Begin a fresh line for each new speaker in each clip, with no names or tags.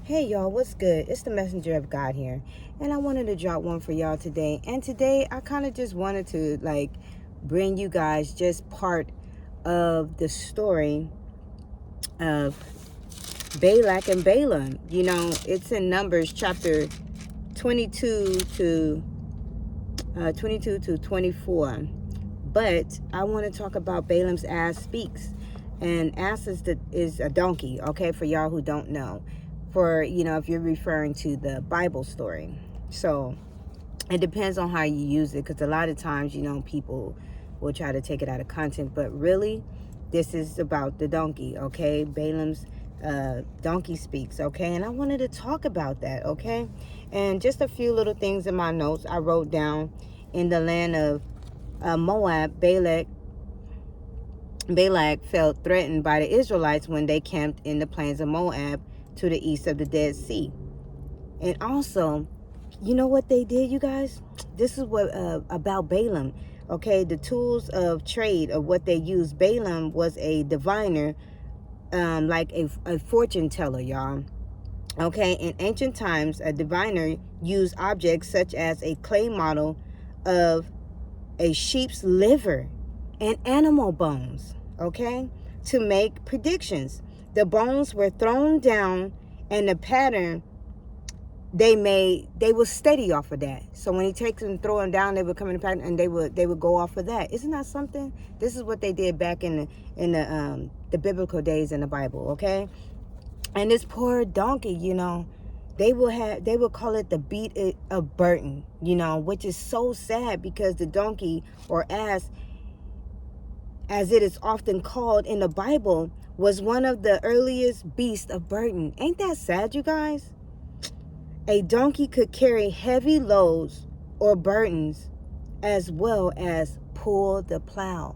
Hey y'all, what's good? It's the messenger of God here, and I wanted to drop one for y'all today. And today I kind of just wanted to bring you guys just part of the story of Balak and Balaam. You know, it's in Numbers chapter 22 to 24. But I want to talk about Balaam's ass speaks, and ass is a donkey. Okay, for y'all who don't know. For, if you're referring to the Bible story. So it depends on how you use it, because a lot of times, people will try to take it out of content, but really this is about the donkey. Okay, Balaam's donkey speaks. Okay, and I wanted to talk about that. Okay, and just a few little things in my notes I wrote down. In the land of Moab, Balak felt threatened by the Israelites when they camped in the plains of Moab to the east of the Dead Sea. And also, you know what they did, you guys? This is what about Balaam. Okay, the tools of trade of what they used. Balaam was a diviner, like a fortune teller, y'all. Okay, in ancient times, a diviner used objects such as a clay model of a sheep's liver and animal bones, okay, to make predictions. The bones were thrown down, and the pattern they was steady off of that. So when he takes them, throw them down, they would come in the pattern, and they would go off of that. Isn't that something? This is what they did back in the biblical days in the Bible, okay? And this poor donkey, they would call it the beat of burden, which is so sad, because the donkey, or ass, as it is often called in the Bible, was one of the earliest beasts of burden. Ain't that sad, you guys? A donkey could carry heavy loads or burdens, as well as pull the plow.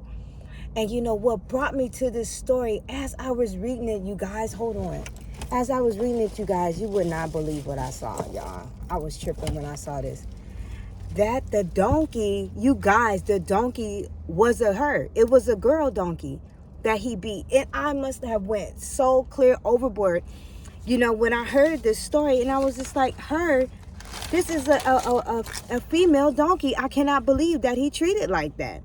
And you know what brought me to this story? As I was reading it, you guys, hold on. As I was reading it, you guys, you would not believe what I saw, y'all. I was tripping when I saw this. That the donkey, you guys, the donkey was her. It was a girl donkey that he beat. And I must have went so clear overboard, when I heard this story. And I was just like, this is a female donkey. I cannot believe that he treated like that.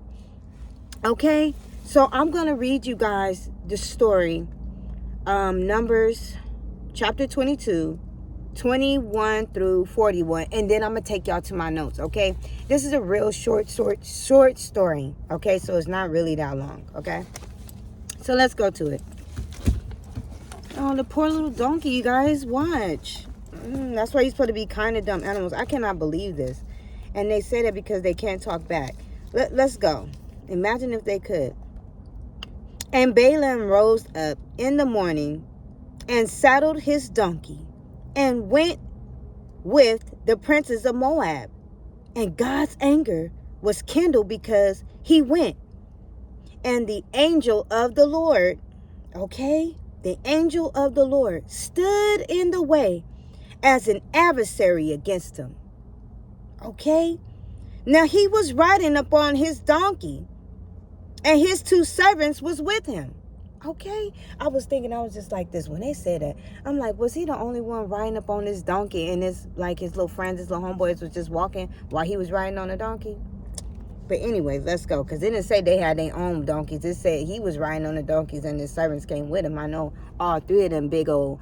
Okay, so I'm going to read you guys the story. Numbers chapter 22. 21 through 41, and then I'm gonna take y'all to my notes. Okay, this is a real short story. Okay, so it's not really that long. Okay, so let's go to it. Oh, the poor little donkey, you guys. Watch. That's why he's supposed to be kind of dumb animals. I cannot believe this. And they say that because they can't talk back. Let's go. Imagine if they could. And Balaam rose up in the morning and saddled his donkey and went with the princes of Moab. And God's anger was kindled because he went. And the angel of the Lord, okay, the angel of the Lord stood in the way as an adversary against him. Okay, now he was riding upon his donkey, and his two servants was with him. Okay, I was just like this when they said that. I'm like, was he the only one riding up on this donkey, and his little friends, his little homeboys was just walking while he was riding on a donkey? But anyways, let's go, because it didn't say they had their own donkeys. It said he was riding on the donkeys and his servants came with him. I know all three of them big old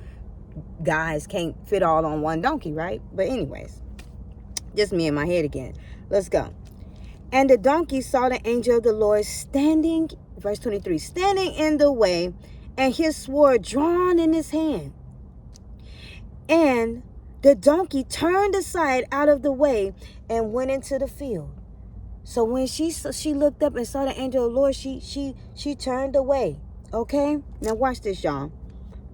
guys can't fit all on one donkey, right? But anyways, just me in my head again. Let's go. And the donkey saw the angel of the Lord standing, verse 23, standing in the way, and his sword drawn in his hand. And the donkey turned aside out of the way and went into the field. So when she looked up and saw the angel of the Lord, she turned away. Okay? Now watch this, y'all.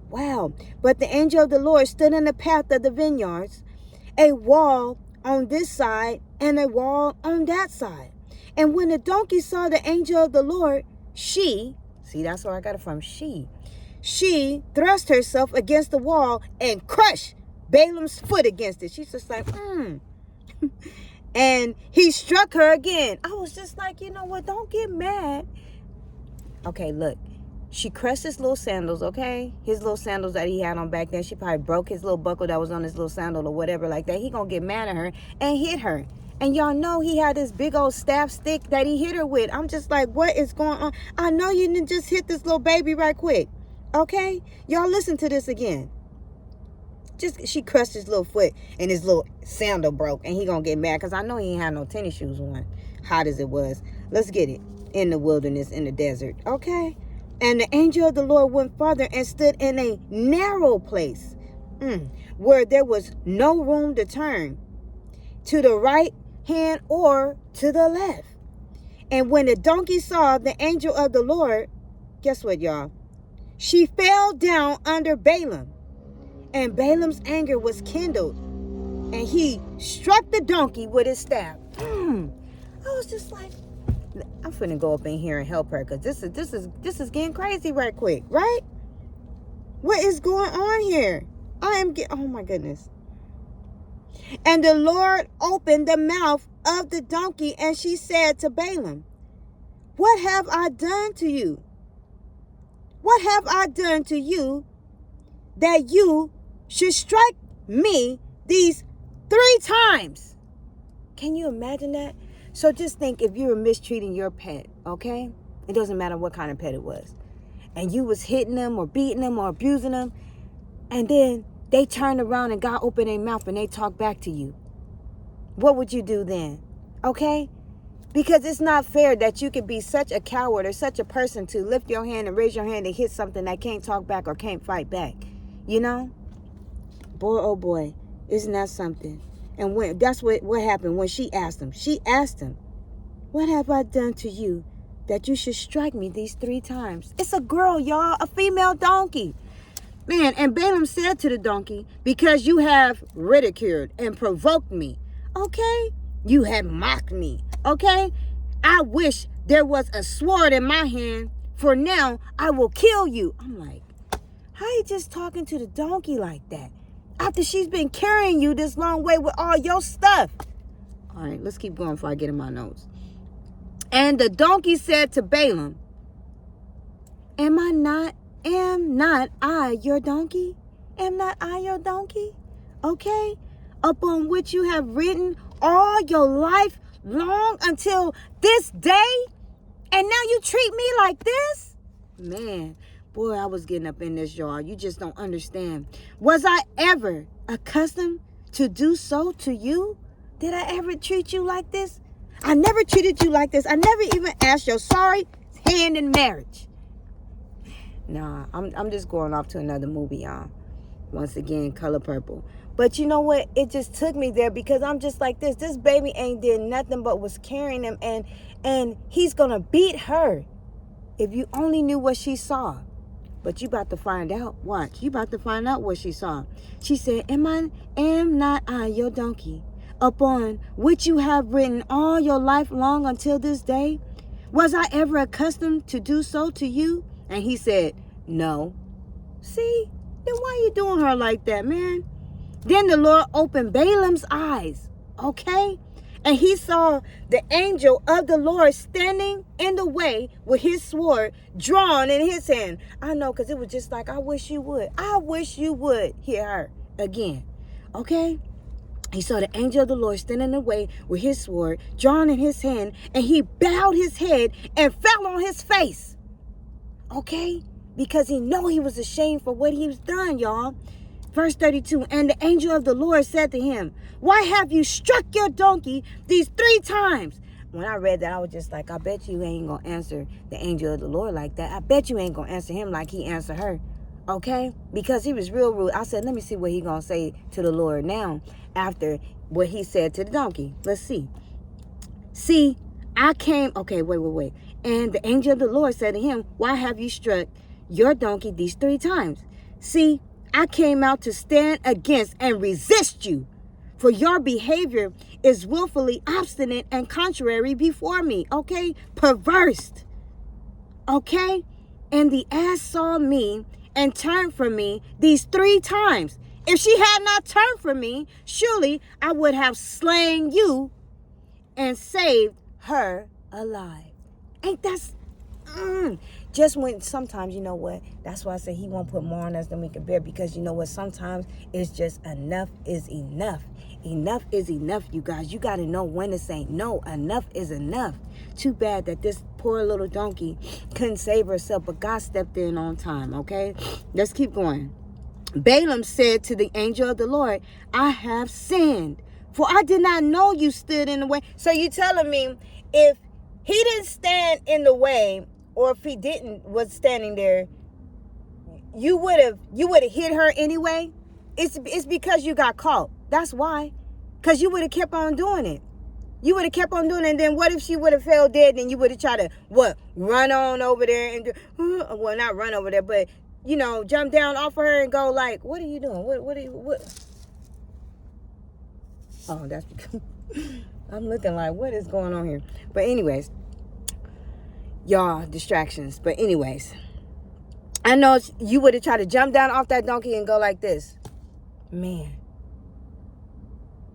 Wow. But the angel of the Lord stood in the path of the vineyards, a wall on this side and a wall on that side. And when the donkey saw the angel of the Lord, that's where I got it from, she thrust herself against the wall and crushed Balaam's foot against it. She's just like, And he struck her again. I was just like, you know what? Don't get mad. Okay, look. She crushed his little sandals, okay? His little sandals that he had on back then. She probably broke his little buckle that was on his little sandal or whatever like that. He gonna get mad at her and hit her. And y'all know he had this big old staff stick that he hit her with. I'm just like, what is going on? I know you didn't just hit this little baby right quick, okay? Y'all listen to this again. She crushed his little foot and his little sandal broke. And he gonna get mad because I know he ain't had no tennis shoes on, hot as it was. Let's get it. In the wilderness, in the desert, okay? And the angel of the Lord went farther and stood in a narrow place where there was no room to turn to the right hand or to the left. And when the donkey saw the angel of the Lord, guess what, y'all? She fell down under Balaam. And Balaam's anger was kindled. And he struck the donkey with his staff. I was just like, I'm finna go up in here and help her, because this is getting crazy right quick, right? What is going on here? Oh my goodness. And the Lord opened the mouth of the donkey, and she said to Balaam, what have I done to you? What have I done to you that you should strike me these 3 times? Can you imagine that? So just think, if you were mistreating your pet, okay? It doesn't matter what kind of pet it was. And you was hitting them or beating them or abusing them. And then they turned around and God opened their mouth and they talked back to you. What would you do then? Okay? Because it's not fair that you could be such a coward or such a person to lift your hand and raise your hand and hit something that can't talk back or can't fight back. You know? Boy, oh boy. Isn't that something? And that's what happened when she asked him. She asked him, what have I done to you that you should strike me these 3 times? It's a girl, y'all, a female donkey. Man, and Balaam said to the donkey, because you have ridiculed and provoked me, okay? You have mocked me, okay? I wish there was a sword in my hand, for now I will kill you. I'm like, how you just talking to the donkey like that? After she's been carrying you this long way with all your stuff. All right, let's keep going before I get in my notes. And the donkey said to Balaam, am not I your donkey? Am not I your donkey? Okay? Upon which you have ridden all your life long until this day? And now you treat me like this? Man, boy, I was getting up in this, y'all. You just don't understand. Was I ever accustomed to do so to you? Did I ever treat you like this? I never treated you like this. I never even asked your sorry hand in marriage. Nah, I'm just going off to another movie, y'all. Once again, Color Purple. But you know what? It just took me there because I'm just like this. This baby ain't did nothing but was carrying him, and he's gonna beat her. If you only knew what she saw. But you about to find out. Watch. You about to find out what she saw. She said, am not I your donkey, upon which you have ridden all your life long until this day? Was I ever accustomed to do so to you? And he said, no. See? Then why you doing her like that, man? Then the Lord opened Balaam's eyes. Okay? And he saw the angel of the Lord standing in the way with his sword drawn in his hand. I know, because it was just like, I wish you would. I wish you would hear her again. Okay? He saw the angel of the Lord standing in the way with his sword drawn in his hand. And he bowed his head and fell on his face. Okay? Because he know he was ashamed for what he was done, y'all. Verse 32, and the angel of the Lord said to him, why have you struck your donkey these 3 times? When I read that, I was just like, I bet you ain't going to answer the angel of the Lord like that. I bet you ain't going to answer him like he answered her. Okay? Because he was real rude. I said, let me see what he going to say to the Lord now after what he said to the donkey. Let's see. See, I came. Okay, wait. And the angel of the Lord said to him, why have you struck your donkey these 3 times? See, I came out to stand against and resist you, for your behavior is willfully obstinate and contrary before me. Okay? Perverse. Okay? And the ass saw me and turned from me these 3 times. If she had not turned from me, surely I would have slain you and saved her alive. Ain't that Just when sometimes, you know what? That's why I say he won't put more on us than we can bear, because you know what? Sometimes it's just enough is enough. Enough is enough, you guys. You got to know when to say no. Enough is enough. Too bad that this poor little donkey couldn't save herself, but God stepped in on time, okay? Let's keep going. Balaam said to the angel of the Lord, I have sinned, for I did not know you stood in the way. So you telling me if he didn't stand in the way, or if he was standing there, you would have hit her anyway? It's because you got caught. That's why. Because you would have kept on doing it. You would have kept on doing it. And then what if she would have fell dead? Then you would have tried to, run on over there and well, not run over there, but, jump down off of her and go like, what are you doing? What? Oh, that's because I'm looking like, what is going on here? But anyways, y'all, distractions. But anyways, I know you would have tried to jump down off that donkey and go like this. Man,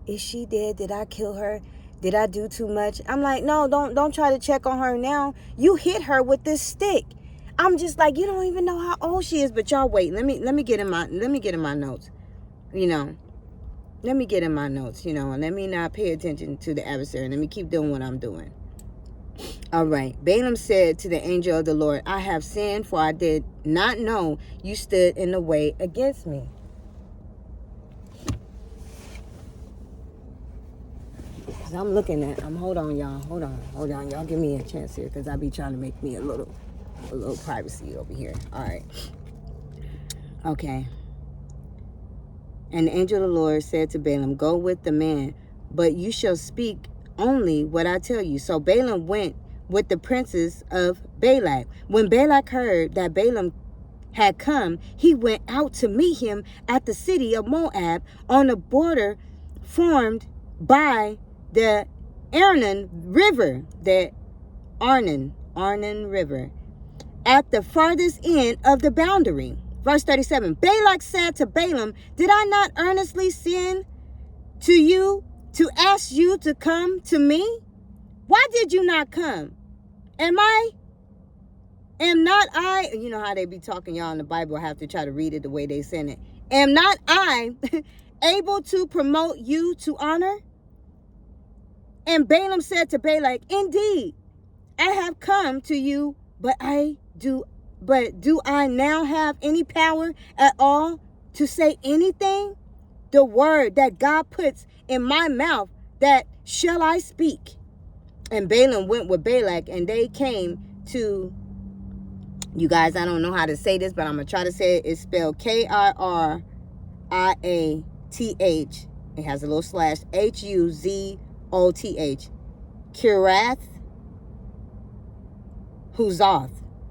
is she dead? Did I kill her? Did I do too much? I'm like, no, don't try to check on her now. You hit her with this stick. I'm just like, you don't even know how old she is. But y'all wait. Let me get in my notes. Let me get in my notes, and let me not pay attention to the adversary. Let me keep doing what I'm doing. All right. Balaam said to the angel of the Lord, I have sinned, for I did not know you stood in the way against me. I'm looking at, hold on, y'all. Hold on. Y'all give me a chance here, because I be trying to make me a little privacy over here. All right. Okay. And the angel of the Lord said to Balaam, go with the man, but you shall speak only what I tell you. So Balaam went with the princes of Balak. When Balak heard that Balaam had come, he went out to meet him at the city of Moab on the border formed by the Arnon River, at the farthest end of the boundary. Verse 37, Balak said to Balaam, did I not earnestly send to you to ask you to come to me? Why did you not come? Am not I, you know how they be talking, y'all, in the Bible, I have to try to read it the way they send it. Am not I able to promote you to honor? And Balaam said to Balak, indeed, I have come to you, but do I now have any power at all to say anything? The word that God puts in my mouth, that shall I speak. And Balaam went with Balak, and they came to, you guys, I don't know how to say this, but I'm going to try to say it. It's spelled Kiriath. It has a little slash, Huzoth.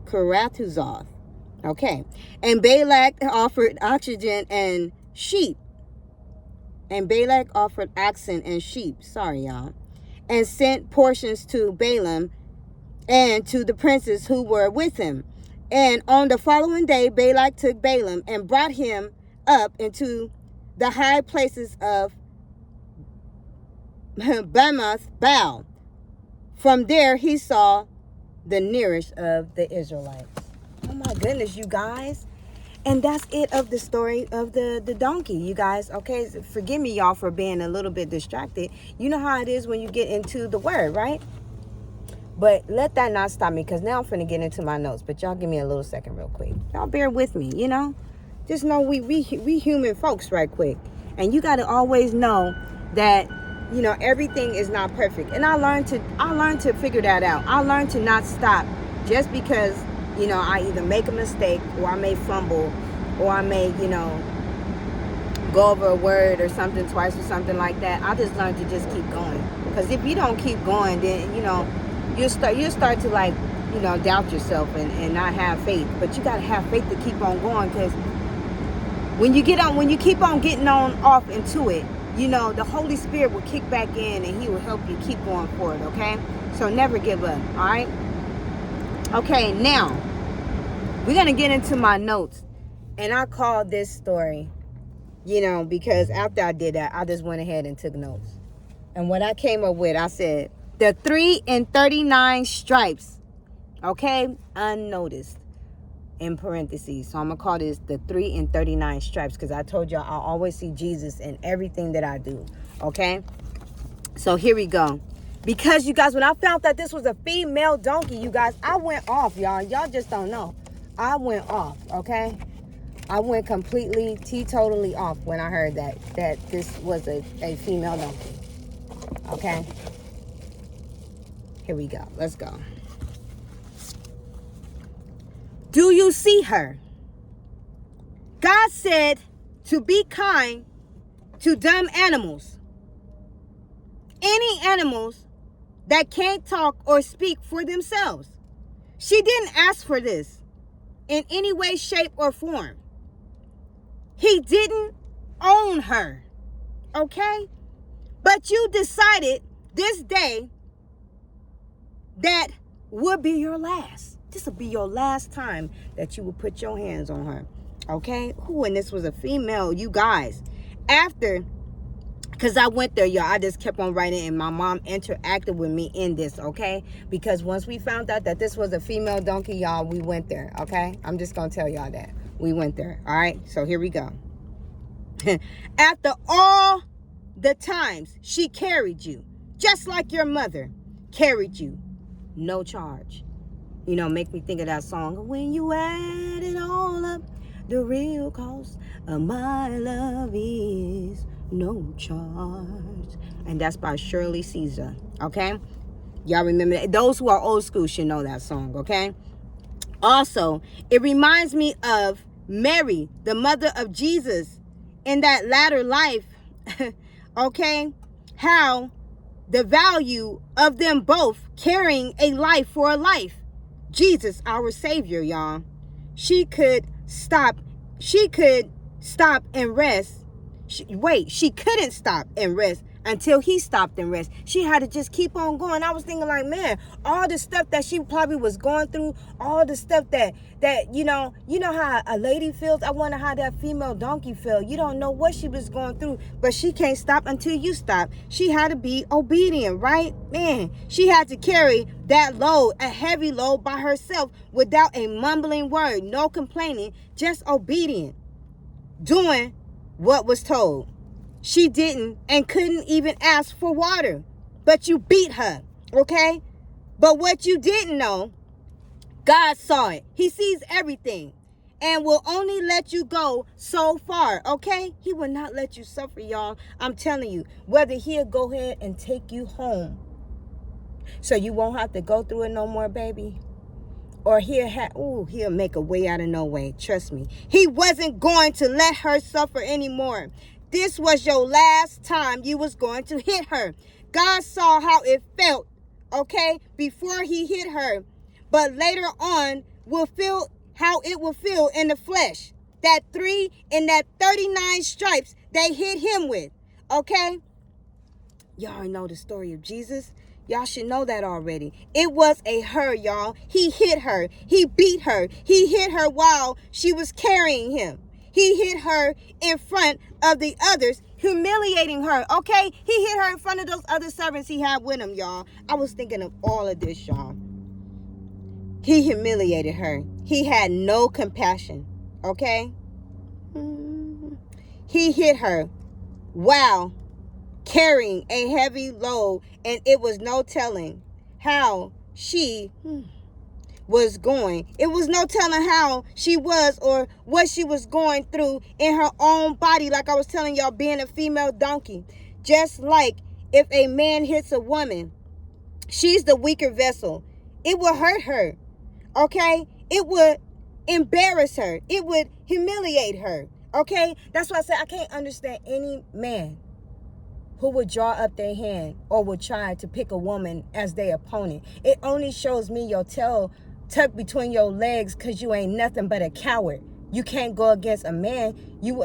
Kiriath Huzoth. Okay. And Balak offered oxen and sheep. Sorry, y'all. And sent portions to Balaam and to the princes who were with him. And on the following day, Balak took Balaam and brought him up into the high places of Bamoth Baal. From there, he saw the nearest of the Israelites. Oh my goodness, you guys. And that's it of the story of the donkey, you guys. Okay, forgive me, y'all, for being a little bit distracted. You know how it is when you get into the word, right? But let that not stop me, because now I'm finna get into my notes. But y'all give me a little second real quick. Y'all bear with me, Just know we human folks right quick. And you got to always know that, everything is not perfect. And I learned to figure that out. I learned to not stop just because, I either make a mistake, or I may fumble, or I may, go over a word or something twice or something like that. I just learned to just keep going. Because if you don't keep going, then, you'll start to doubt yourself and not have faith. But you got to have faith to keep on going, because when you keep on getting on off into it, the Holy Spirit will kick back in and he will help you keep going forward, okay? So never give up, all right? Okay, now, we're going to get into my notes. And I called this story, because after I did that, I just went ahead and took notes. And what I came up with, I said, the 3 and 39 stripes Okay? Unnoticed. In parentheses. So I'm going to call this the 3 and 39 stripes, because I told y'all I always see Jesus in everything that I do. Okay? So here we go. Because you guys, when I found that this was a female donkey, you guys, I went off, y'all. Y'all just don't know. I went off, okay? I went completely, teetotally off when I heard that this was a female donkey. Okay? Here we go. Let's go. Do you see her? God said to be kind to dumb animals. Any animals that can't talk or speak for themselves. She didn't ask for this in any way, shape, or form. He didn't own her, okay? But you decided this day that would be your last. This will be your last time that you will put your hands on her, okay? Ooh, and this was a female, you guys. After, because I went there, y'all, I just kept on writing, and my mom interacted with me in this, okay? Because once we found out that this was a female donkey, y'all, we went there, okay? I'm just going to tell y'all that. We went there, all right? So here we go. After all the times she carried you, just like your mother carried you, no charge. You know, make me think of that song. When you add it all up, the real cost of my love is no charge. And that's by Shirley Caesar, okay? Y'all remember that? Those who are old school should know that song, okay? Also, it reminds me of Mary, the mother of Jesus, in that latter life, okay? How the value of them both carrying a life for a life. Jesus, our Savior, y'all. She could stop and rest. She couldn't stop and rest until he stopped and rest. She had to just keep on going. I was thinking like, man, all the stuff that she probably was going through, all the stuff that you know how a lady feels. I wonder how that female donkey felt. You don't know what she was going through, but she can't stop until you stop. She had to be obedient, right? Man, she had to carry that load, a heavy load by herself without a mumbling word, no complaining, just obedient, doing what was told. She didn't and couldn't even ask for water, but you beat her, okay? But what you didn't know, God saw it. He sees everything and will only let you go so far, okay? He will not let you suffer, y'all. I'm telling you, whether he'll go ahead and take you home so you won't have to go through it no more, baby, or he'll make a way out of no way. Trust me. He wasn't going to let her suffer anymore. This was your last time you was going to hit her. God saw how it felt, okay, before he hit her. But later on, will feel how it will feel in the flesh. That 3 and that 39 stripes they hit him with, okay? Y'all know the story of Jesus. Y'all should know that already. It was a her, y'all. He hit her. He beat her. He hit her while she was carrying him. He hit her in front of the others, humiliating her, okay? He hit her in front of those other servants he had with him, y'all. I was thinking of all of this, y'all. He humiliated her. He had no compassion, okay? He hit her while carrying a heavy load, and it was no telling how she was going. It was no telling how she was or what she was going through in her own body. Like I was telling y'all, being a female donkey. Just like if a man hits a woman, she's the weaker vessel. It will hurt her, okay? It would embarrass her. It would humiliate her, okay? That's why I said I can't understand any man who would draw up their hand or would try to pick a woman as their opponent. It only shows me your tail tucked between your legs because you ain't nothing but a coward. You can't go against a man.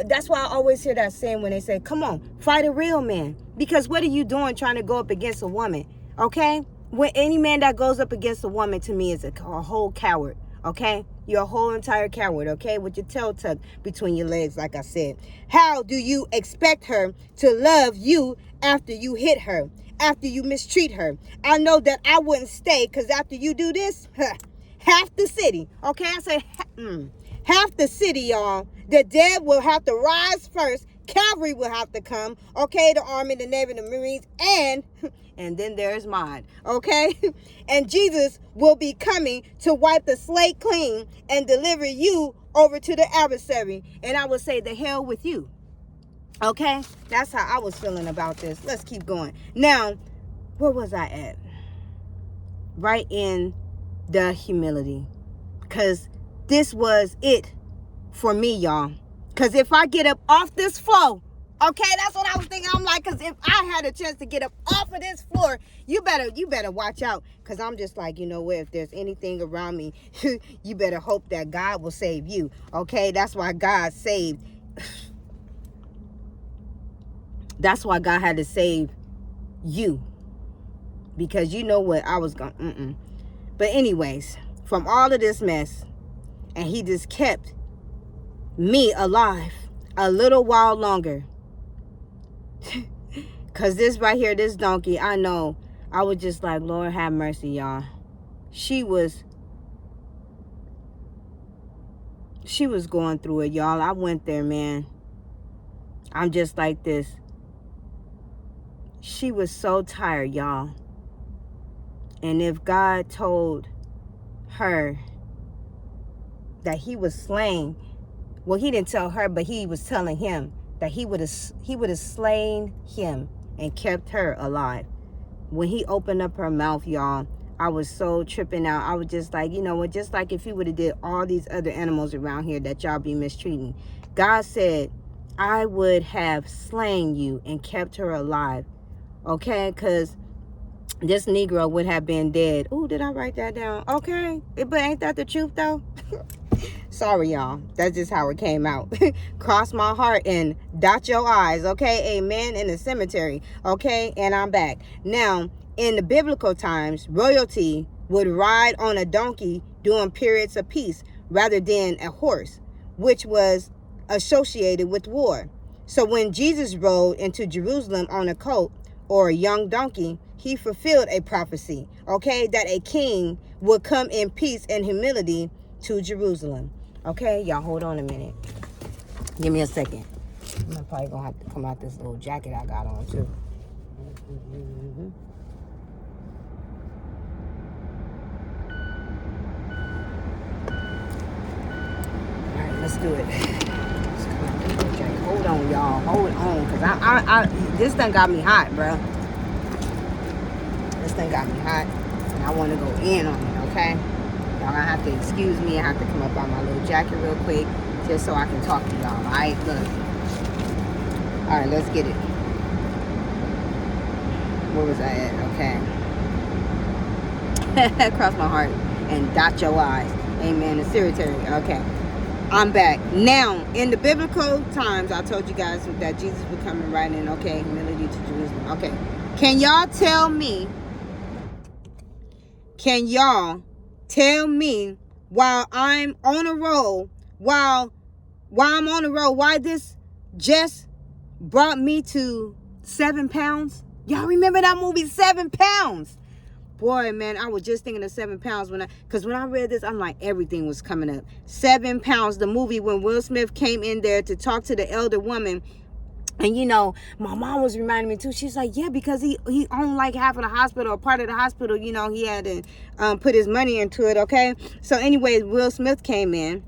That's why I always hear that saying when they say, come on, fight a real man. Because what are you doing trying to go up against a woman, okay? When any man that goes up against a woman to me is a whole coward, okay? You're a whole entire coward, okay? With your tail tucked between your legs, like I said. How do you expect her to love you after you hit her, after you mistreat her? I know that I wouldn't stay, because after you do this, half the city. Okay, I said half the city, y'all. The dead will have to rise first. Cavalry will have to come. Okay, the Army, the Navy, the Marines, and then there's mine. Okay, and Jesus will be coming to wipe the slate clean and deliver you over to the adversary. And I would say, the hell with you. Okay, that's how I was feeling about this. Let's keep going. Now, where was I at? Right in the humility. Because this was it for me, y'all. Because if I get up off this floor, okay, that's what I was thinking. I'm like, because if I had a chance to get up off of this floor, you better watch out. Because I'm just like, you know what, if there's anything around me, you better hope that God will save you. Okay, that's why God saved. That's why God had to save you. Because you know what, I was going, But anyways, from all of this mess, and he just kept me alive a little while longer. Because this right here, this donkey, I know, I was just like, Lord have mercy, y'all. She was going through it, y'all. I went there, man. I'm just like this. She was so tired, y'all. And if God told her that he was slain, well, he didn't tell her, but he was telling him that he would have slain him and kept her alive. When he opened up her mouth, y'all, I was so tripping out. I was just like, you know what, just like if he would have did all these other animals around here that y'all be mistreating. God said, I would have slain you and kept her alive. Okay, because this Negro would have been dead. Ooh, did I write that down? Okay, but ain't that the truth, though? Sorry, y'all. That's just how it came out. Cross my heart and dot your eyes. Okay, amen, in the cemetery. Okay, and I'm back. Now, in the biblical times, royalty would ride on a donkey during periods of peace rather than a horse, which was associated with war. So when Jesus rode into Jerusalem on a colt or a young donkey, he fulfilled a prophecy, okay, that a king would come in peace and humility to Jerusalem. Okay, y'all hold on a minute. Give me a second. I'm probably gonna have to come out this little jacket I got on too. All right, let's do it. Let's come out this little jacket. Hold on, y'all. Hold on, cause I this thing got me hot, bro. This thing got me hot, and I want to go in on it. Okay, y'all gonna have to excuse me. I have to come up on my little jacket real quick, just so I can talk to y'all. All right, look. All right, let's get it. Where was I at? Okay. Cross my heart and dot your eyes. Amen. The cemetery. Okay. I'm back. Now, in the biblical times, I told you guys that Jesus was coming right in. Okay. Humility to Jerusalem. Okay. Can y'all tell me while I'm on a roll, why this just brought me to 7 pounds? Y'all remember that movie, 7 pounds? Boy, man, I was just thinking of 7 pounds because when I read this, I'm like, everything was coming up. 7 pounds, the movie when Will Smith came in there to talk to the elder woman. And, you know, my mom was reminding me, too. She's like, yeah, because he owned, like, half of the hospital or part of the hospital. You know, he had to put his money into it, okay? So, anyways, Will Smith came in.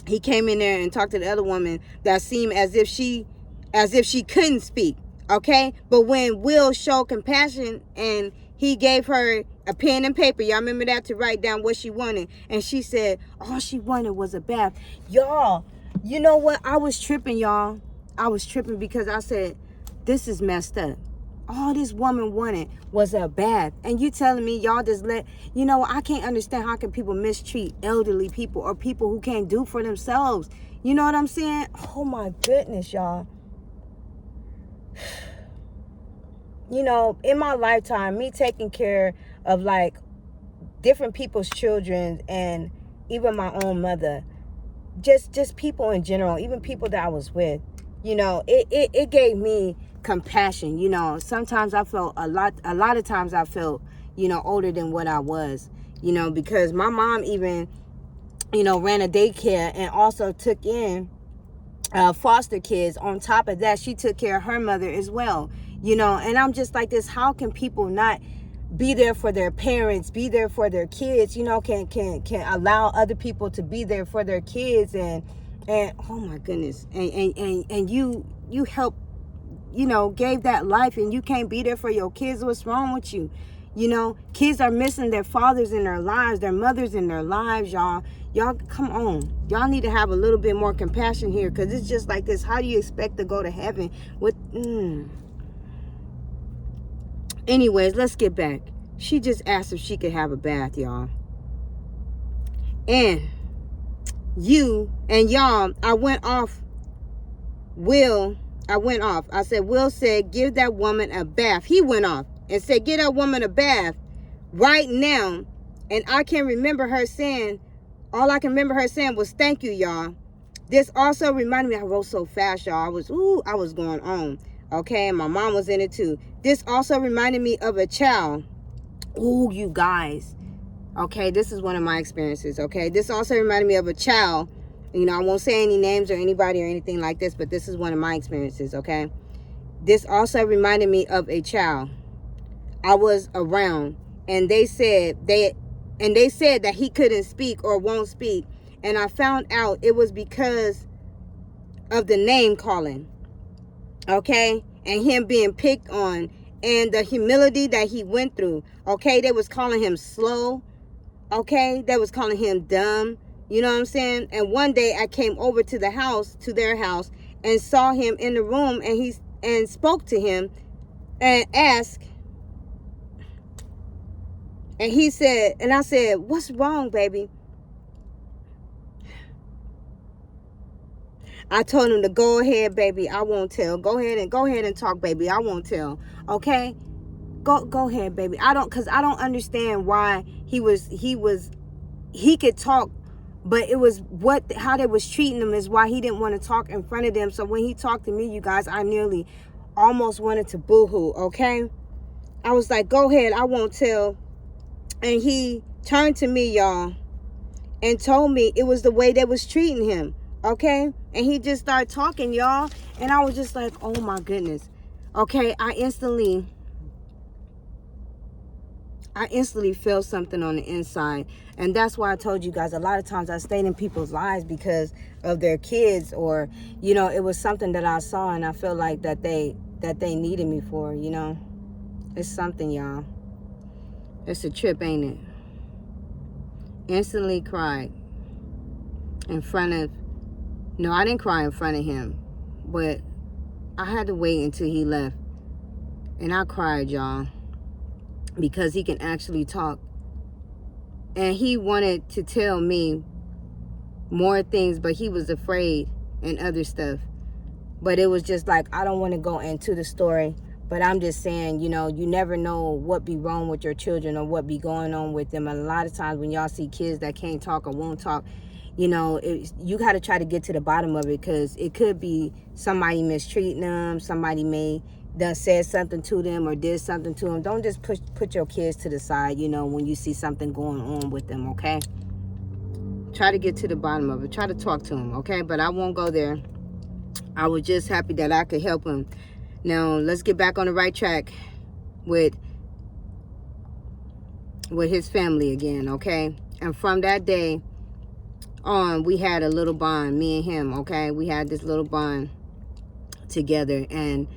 He came in there and talked to the other woman that seemed as if she couldn't speak, okay? But when Will showed compassion and he gave her a pen and paper, y'all remember that, to write down what she wanted. And she said all she wanted was a bath. Y'all, you know what? I was tripping, y'all. I was tripping because I said, this is messed up. All this woman wanted was a bath. And you telling me y'all just you know, I can't understand how can people mistreat elderly people or people who can't do for themselves. You know what I'm saying? Oh my goodness, y'all. You know, in my lifetime, me taking care of like different people's children and even my own mother, just people in general, even people that I was with, you know, it gave me compassion. You know, sometimes I felt a lot of times I felt, you know, older than what I was. You know, because my mom even, you know, ran a daycare and also took in foster kids. On top of that, she took care of her mother as well. You know, and I'm just like this, how can people not be there for their parents, be there for their kids, you know, can allow other people to be there for their kids, and oh my goodness, and you help, you know, gave that life, and you can't be there for your kids. What's wrong with you? You know, kids are missing their fathers in their lives, their mothers in their lives, y'all. Y'all, come on. Y'all need to have a little bit more compassion here, because it's just like this. How do you expect to go to heaven with... Anyways, let's get back. She just asked if she could have a bath, y'all. And y'all, I went off. I said, Will said, give that woman a bath. He went off and said, give that woman a bath right now. And I can remember her saying, all I can remember her saying was, thank you, y'all. This also reminded me, I wrote so fast, y'all. I was going on. Okay, and my mom was in it too. This also reminded me of a child. Ooh, you guys. Okay, this is one of my experiences, okay? This also reminded me of a child. You know, I won't say any names or anybody or anything like this, but this is one of my experiences, okay? This also reminded me of a child I was around, and they said that he couldn't speak or won't speak, and I found out it was because of the name calling, okay? And him being picked on, and the humility that he went through, okay? They was calling him slow, okay? They was calling him dumb. You know what I'm saying? And one day I came over to their house, and saw him in the room, and spoke to him and asked, and he said, and I said, what's wrong, baby? I told him to go ahead, baby. I won't tell. Go ahead and talk, baby. I won't tell. Okay? Go ahead, baby. Cause I don't understand why he could talk. But it was how they was treating him is why he didn't want to talk in front of them. So when he talked to me, you guys, I nearly almost wanted to boo-hoo, okay? I was like, go ahead, I won't tell. And he turned to me, y'all, and told me it was the way they was treating him, okay? And he just started talking, y'all. And I was just like, oh my goodness. Okay, I instantly felt something on the inside. And that's why I told you guys, a lot of times I stayed in people's lives because of their kids, or, you know, it was something that I saw and I felt like that they needed me for, you know. It's something, y'all. It's a trip, ain't it? Instantly cried in front of... No, I didn't cry in front of him, but I had to wait until he left. And I cried, y'all, because he can actually talk. And he wanted to tell me more things, but he was afraid and other stuff. But it was just like, I don't want to go into the story, but I'm just saying, you know, you never know what be wrong with your children or what be going on with them. And a lot of times when y'all see kids that can't talk or won't talk, you know, you got to try to get to the bottom of it, because it could be somebody mistreating them. Somebody may done said something to them or did something to them. Don't just put your kids to the side, you know, when you see something going on with them, okay? Try to get to the bottom of it. Try to talk to them, okay? But I won't go there. I was just happy that I could help him. Now, let's get back on the right track with his family again, okay? And from that day on, we had a little bond, me and him, okay? We had this little bond together, and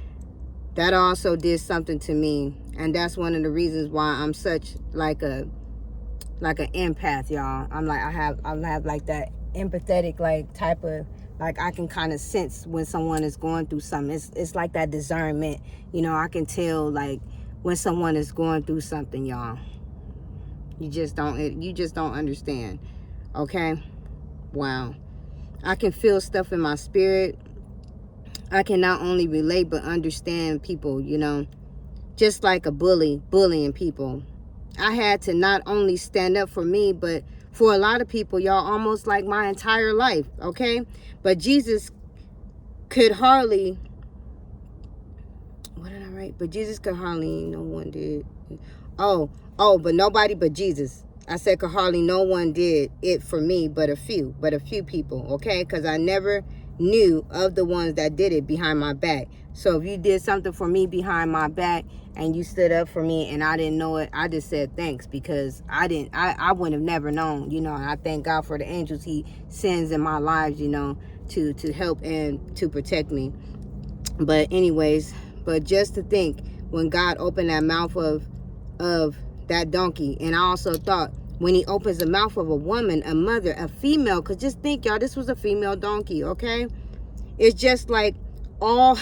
that also did something to me. And that's one of the reasons why I'm such like an empath, y'all. I'm like, I have like that empathetic like type of, like, I can kind of sense when someone is going through something. It's like that discernment, you know. I can tell like when someone is going through something, y'all. You just don't understand, okay? Wow. I can feel stuff in my spirit. I can not only relate but understand people, you know, just like a bullying people. I had to not only stand up for me, but for a lot of people, y'all, almost like my entire life, okay? But Jesus could hardly... What did I write? But Jesus could hardly... No one did. Oh, but nobody but Jesus. I said, cause hardly no one did it for me but a few people, okay? Because I never knew of the ones that did it behind my back. So if you did something for me behind my back and you stood up for me and I didn't know it, I just said thanks, because I wouldn't have never known, you know. And I thank God for the angels he sends in my lives, you know, to help and to protect me. But anyways, but just to think, when God opened that mouth of that donkey, and I also thought, when he opens the mouth of a woman, a mother, a female, because just think, y'all, this was a female donkey, okay? It's just like all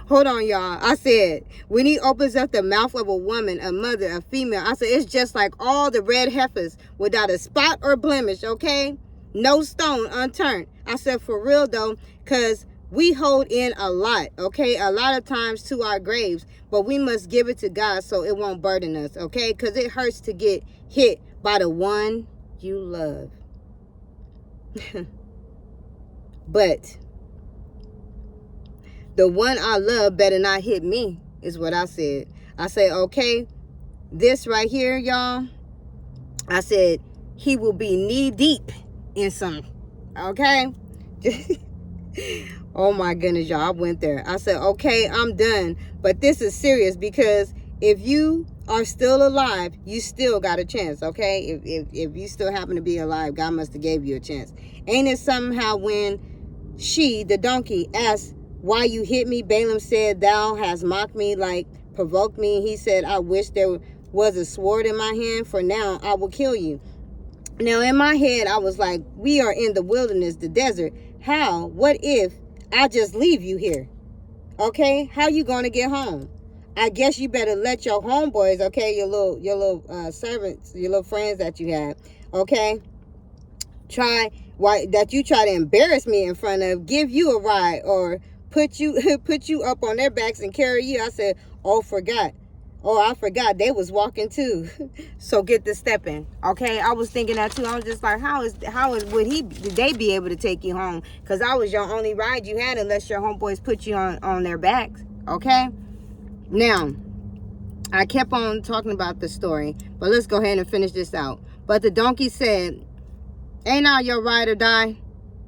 hold on, y'all. I said, when he opens up the mouth of a woman, a mother, a female, I said, it's just like all the red heifers without a spot or blemish, okay? No stone unturned. I said, for real though, because we hold in a lot, okay? A lot of times to our graves, but we must give it to God so it won't burden us, okay? Because it hurts to get hit by the one you love. But the one I love better not hit me, is what I said. I said, okay, this right here, y'all, I said, he will be knee deep in some, okay? Oh my goodness, y'all, I went there. I said, okay, I'm done. But this is serious, because if you are still alive, you still got a chance, okay? If you still happen to be alive, God must have gave you a chance. Ain't it somehow when she, the donkey, asked, why you hit me? Balaam said, thou hast mocked me, like provoked me. He said, I wish there was a sword in my hand, for now I will kill you. Now in my head, I was like, we are in the wilderness, the desert. How? What if I just leave you here? Okay, how you gonna get home? I guess you better let your homeboys, okay, your little servants, your little friends that you have, okay, try that you try to embarrass me in front of, give you a ride, or put you up on their backs and carry you. I said, oh, I forgot they was walking too. So get the stepping, okay? I was thinking that too. I was just like, how is would they be able to take you home? Because I was your only ride you had, unless your homeboys put you on their backs, okay? Now, I kept on talking about the story, but let's go ahead and finish this out. But the donkey said, ain't I your ride or die?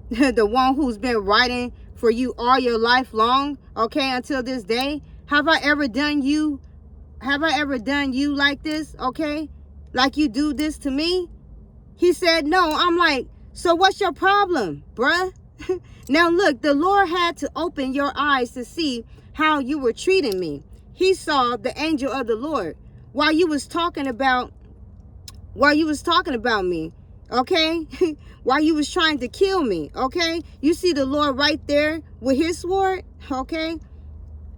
The one who's been riding for you all your life long, okay, until this day? Have I ever done you like this, okay? Like you do this to me? He said, no. I'm like, so what's your problem, bruh? Now look, the Lord had to open your eyes to see how you were treating me. He saw the angel of the Lord while you was talking about me, okay? While you was trying to kill me, okay? You see the Lord right there with his sword, okay?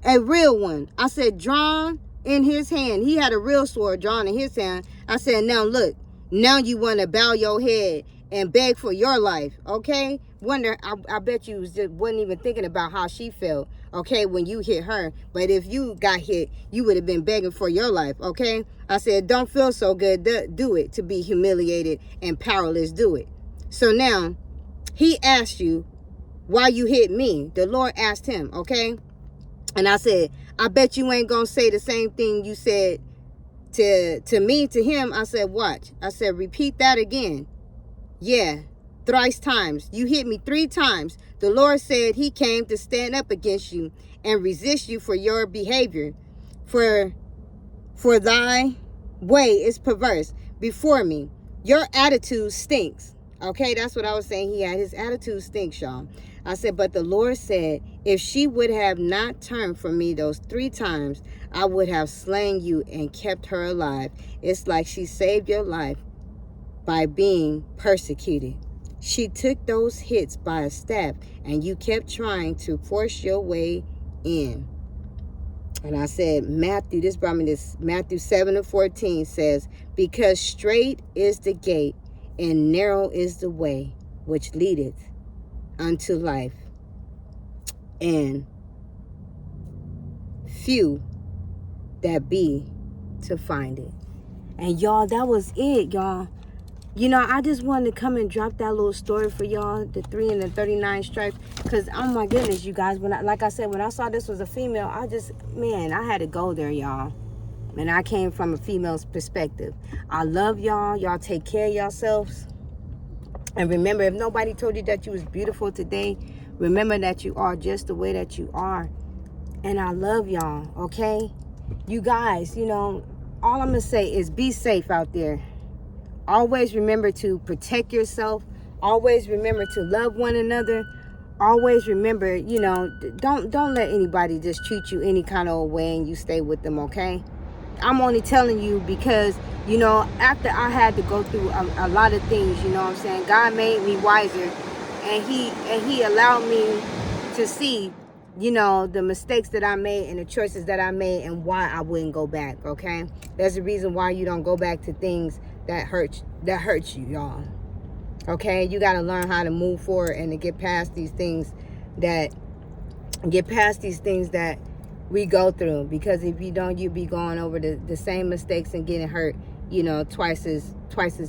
A real one. I said, drawn in his hand. He had a real sword drawn in his hand. I said, now look, now you want to bow your head and beg for your life, okay? I bet you wasn't even thinking about how she felt, okay, when you hit her. But if you got hit, you would have been begging for your life, okay? I said, don't feel so good. Do it to be humiliated and powerless. Do it. So now, he asked you why you hit me. The Lord asked him, okay? And I said, I bet you ain't gonna say the same thing you said to me, to him. I said, watch. I said, repeat that again. Yeah, thrice times. You hit me 3 times. The Lord said he came to stand up against you and resist you for your behavior. For thy way is perverse before me. Your attitude stinks. Okay, that's what I was saying. His attitude stinks, y'all. I said, but the Lord said, if she would have not turned from me those 3 times, I would have slain you and kept her alive. It's like she saved your life by being persecuted. She took those hits by a staff, and you kept trying to force your way in. And I said, Matthew, this brought me this, Matthew 7:14 says, because straight is the gate, and narrow is the way which leadeth unto life, and few that be to find it. And y'all, that was it, y'all. You know, I just wanted to come and drop that little story for y'all, the 3 and the 39 stripes, because oh my goodness, you guys, like I said, when I saw this was a female, I had to go there, y'all. And I came from a female's perspective. I love y'all. Y'all take care of yourselves. And remember, if nobody told you that you was beautiful today, remember that you are just the way that you are. And I love y'all, okay? You guys, you know, all I'm going to say is be safe out there. Always remember to protect yourself. Always remember to love one another. Always remember, you know, don't let anybody just treat you any kind of way and you stay with them, okay? I'm only telling you because, you know, after I had to go through a lot of things, you know what I'm saying? God made me wiser, and he allowed me to see, you know, the mistakes that I made and the choices that I made and why I wouldn't go back, okay? There's a reason why you don't go back to things that hurt you, y'all. Okay? You got to learn how to move forward and to get past these things that we go through, because if you don't, you be going over the same mistakes and getting hurt, you know, twice as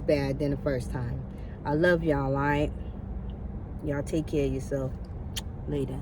bad than the first time. I love y'all, all right? Y'all take care of yourself. Later.